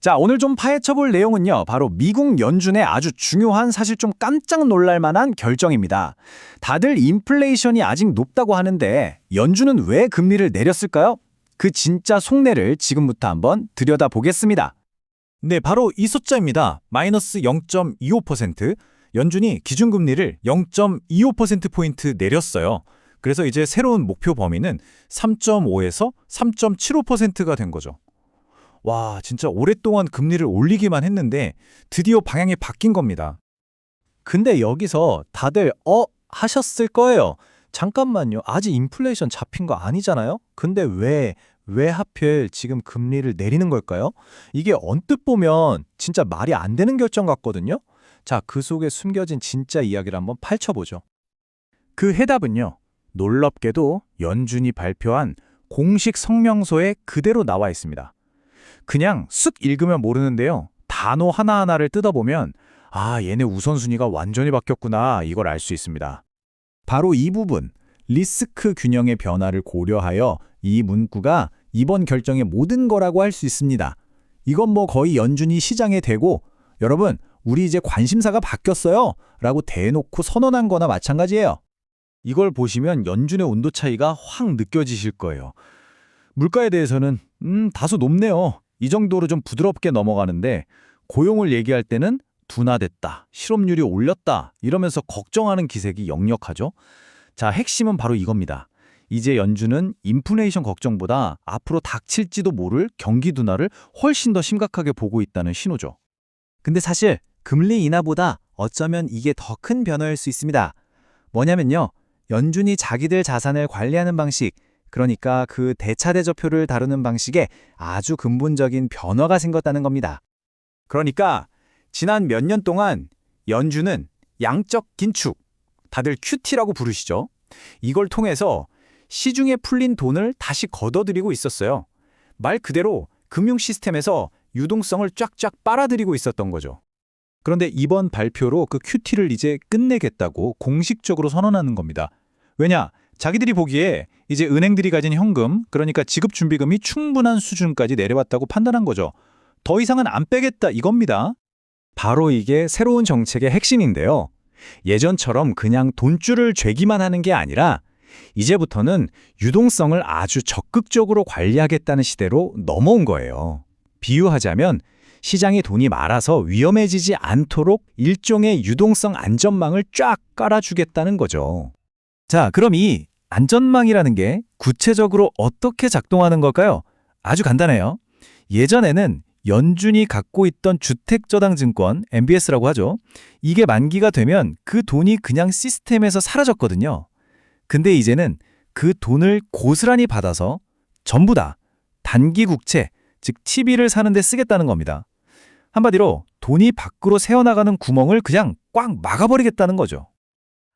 자, 오늘 좀 파헤쳐볼 내용은요. 바로 미국 연준의 아주 중요한 사실 좀 깜짝 놀랄 만한 결정입니다. 다들 인플레이션이 아직 높다고 하는데 연준은 왜 금리를 내렸을까요? 그 진짜 속내를 지금부터 한번 들여다보겠습니다. 네, 바로 이 숫자입니다. 마이너스 0.25%. 연준이 기준금리를 0.25%포인트 내렸어요. 그래서 이제 새로운 목표 범위는 3.5에서 3.75%가 된 거죠. 와, 진짜 오랫동안 금리를 올리기만 했는데 드디어 방향이 바뀐 겁니다. 근데 여기서 다들 하셨을 거예요. 잠깐만요. 아직 인플레이션 잡힌 거 아니잖아요? 근데 왜 하필 지금 금리를 내리는 걸까요? 이게 언뜻 보면 진짜 말이 안 되는 결정 같거든요. 자, 그 속에 숨겨진 진짜 이야기를 한번 파헤쳐보죠. 그 해답은요. 놀랍게도 연준이 발표한 공식 성명서에 그대로 나와 있습니다. 그냥 쓱 읽으면 모르는데요. 단어 하나하나를 뜯어보면 아, 얘네 우선순위가 완전히 바뀌었구나 이걸 알 수 있습니다. 바로 이 부분, 리스크 균형의 변화를 고려하여 이 문구가 이번 결정의 모든 거라고 할 수 있습니다. 이건 뭐 거의 연준이 시장에 대고 여러분, 우리 이제 관심사가 바뀌었어요 라고 대놓고 선언한 거나 마찬가지예요. 이걸 보시면 연준의 온도 차이가 확 느껴지실 거예요. 물가에 대해서는 다소 높네요. 이 정도로 좀 부드럽게 넘어가는데 고용을 얘기할 때는 둔화됐다, 실업률이 올렸다 이러면서 걱정하는 기색이 역력하죠. 자, 핵심은 바로 이겁니다. 이제 연준은 인플레이션 걱정보다 앞으로 닥칠지도 모를 경기 둔화를 훨씬 더 심각하게 보고 있다는 신호죠. 근데 사실 금리 인하보다 어쩌면 이게 더 큰 변화일 수 있습니다. 뭐냐면요. 연준이 자기들 자산을 관리하는 방식, 그러니까 그 대차대조표를 다루는 방식에 아주 근본적인 변화가 생겼다는 겁니다. 그러니까 지난 몇 년 동안 연준은 양적 긴축, 다들 QT라고 부르시죠. 이걸 통해서 시중에 풀린 돈을 다시 걷어들이고 있었어요. 말 그대로 금융 시스템에서 유동성을 쫙쫙 빨아들이고 있었던 거죠. 그런데 이번 발표로 그 QT를 이제 끝내겠다고 공식적으로 선언하는 겁니다. 왜냐? 자기들이 보기에 이제 은행들이 가진 현금, 그러니까 지급준비금이 충분한 수준까지 내려왔다고 판단한 거죠. 더 이상은 안 빼겠다 이겁니다. 바로 이게 새로운 정책의 핵심인데요. 예전처럼 그냥 돈줄을 죄기만 하는 게 아니라 이제부터는 유동성을 아주 적극적으로 관리하겠다는 시대로 넘어온 거예요. 비유하자면 시장에 돈이 많아서 위험해지지 않도록 일종의 유동성 안전망을 쫙 깔아주겠다는 거죠. 자, 그럼 이 안전망이라는 게 구체적으로 어떻게 작동하는 걸까요? 아주 간단해요. 예전에는 연준이 갖고 있던 주택저당증권, MBS라고 하죠. 이게 만기가 되면 그 돈이 그냥 시스템에서 사라졌거든요. 근데 이제는 그 돈을 고스란히 받아서 전부 다 단기 국채, 즉 T비를 사는 데 쓰겠다는 겁니다. 한마디로 돈이 밖으로 새어나가는 구멍을 그냥 꽉 막아버리겠다는 거죠.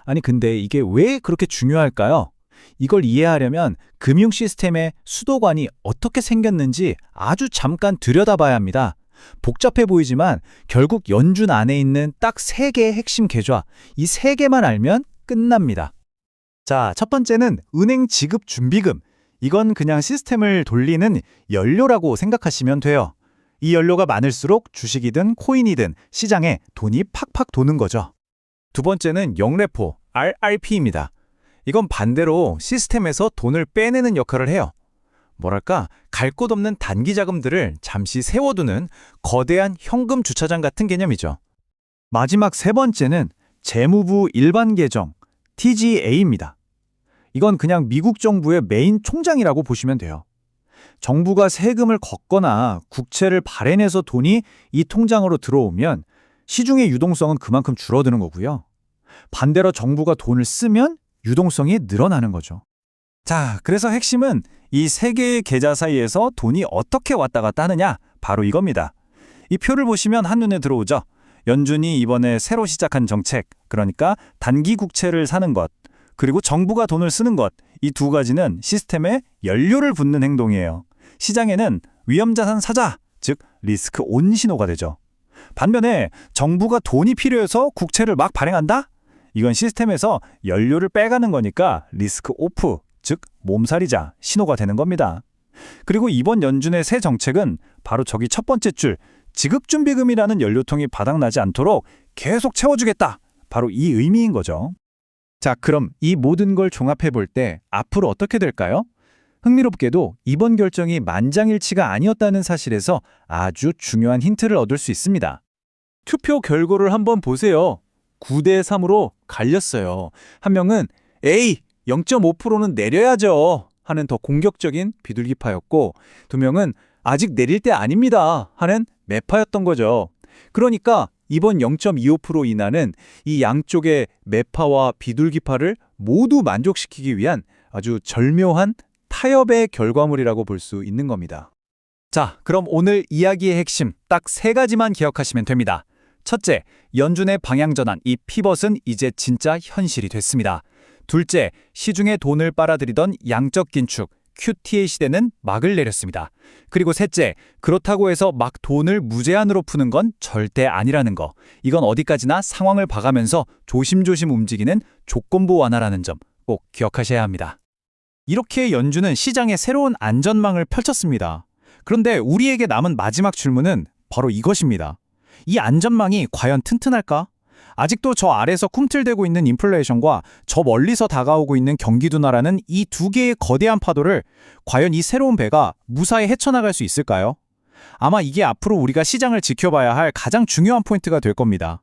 아니 근데 이게 왜 그렇게 중요할까요? 이걸 이해하려면 금융 시스템의 수도관이 어떻게 생겼는지 아주 잠깐 들여다봐야 합니다. 복잡해 보이지만 결국 연준 안에 있는 딱 3개의 핵심 계좌, 이 3개만 알면 끝납니다. 자, 첫 번째는 은행 지급 준비금. 이건 그냥 시스템을 돌리는 연료라고 생각하시면 돼요. 이 연료가 많을수록 주식이든 코인이든 시장에 돈이 팍팍 도는 거죠. 두 번째는 영레포, RRP입니다. 이건 반대로 시스템에서 돈을 빼내는 역할을 해요. 뭐랄까, 갈 곳 없는 단기 자금들을 잠시 세워두는 거대한 현금 주차장 같은 개념이죠. 마지막 세 번째는 재무부 일반 계정, TGA입니다. 이건 그냥 미국 정부의 메인 총장이라고 보시면 돼요. 정부가 세금을 걷거나 국채를 발행해서 돈이 이 통장으로 들어오면 시중의 유동성은 그만큼 줄어드는 거고요. 반대로 정부가 돈을 쓰면 유동성이 늘어나는 거죠. 자, 그래서 핵심은 이 3개의 계좌 사이에서 돈이 어떻게 왔다 갔다 하느냐, 바로 이겁니다. 이 표를 보시면 한눈에 들어오죠. 연준이 이번에 새로 시작한 정책, 그러니까 단기 국채를 사는 것, 그리고 정부가 돈을 쓰는 것, 이 두 가지는 시스템에 연료를 붓는 행동이에요. 시장에는 위험자산 사자, 즉 리스크 온 신호가 되죠. 반면에 정부가 돈이 필요해서 국채를 막 발행한다? 이건 시스템에서 연료를 빼가는 거니까 리스크 오프, 즉 몸살이자 신호가 되는 겁니다. 그리고 이번 연준의 새 정책은 바로 저기 첫 번째 줄, 지급준비금이라는 연료통이 바닥나지 않도록 계속 채워주겠다. 바로 이 의미인 거죠. 자, 그럼 이 모든 걸 종합해 볼 때 앞으로 어떻게 될까요? 흥미롭게도 이번 결정이 만장일치가 아니었다는 사실에서 아주 중요한 힌트를 얻을 수 있습니다. 투표 결과를 한번 보세요. 9대 3으로 갈렸어요. 한 명은 에이, 0.5%는 내려야죠 하는 더 공격적인 비둘기파였고, 두 명은 아직 내릴 때 아닙니다 하는 매파였던 거죠. 그러니까 이번 0.25% 인하는 이 양쪽의 매파와 비둘기파를 모두 만족시키기 위한 아주 절묘한 타협의 결과물이라고 볼 수 있는 겁니다. 자, 그럼 오늘 이야기의 핵심 딱 3가지만 기억하시면 됩니다. 첫째, 연준의 방향전환, 이 피벗은 이제 진짜 현실이 됐습니다. 둘째, 시중에 돈을 빨아들이던 양적 긴축, QTA 시대는 막을 내렸습니다. 그리고 셋째, 그렇다고 해서 막 돈을 무제한으로 푸는 건 절대 아니라는 거. 이건 어디까지나 상황을 봐가면서 조심조심 움직이는 조건부 완화라는 점 꼭 기억하셔야 합니다. 이렇게 연준은 시장에 새로운 안전망을 펼쳤습니다. 그런데 우리에게 남은 마지막 질문은 바로 이것입니다. 이 안전망이 과연 튼튼할까? 아직도 저 아래서 꿈틀대고 있는 인플레이션과 저 멀리서 다가오고 있는 경기 둔화라는 이 두 개의 거대한 파도를 과연 이 새로운 배가 무사히 헤쳐나갈 수 있을까요? 아마 이게 앞으로 우리가 시장을 지켜봐야 할 가장 중요한 포인트가 될 겁니다.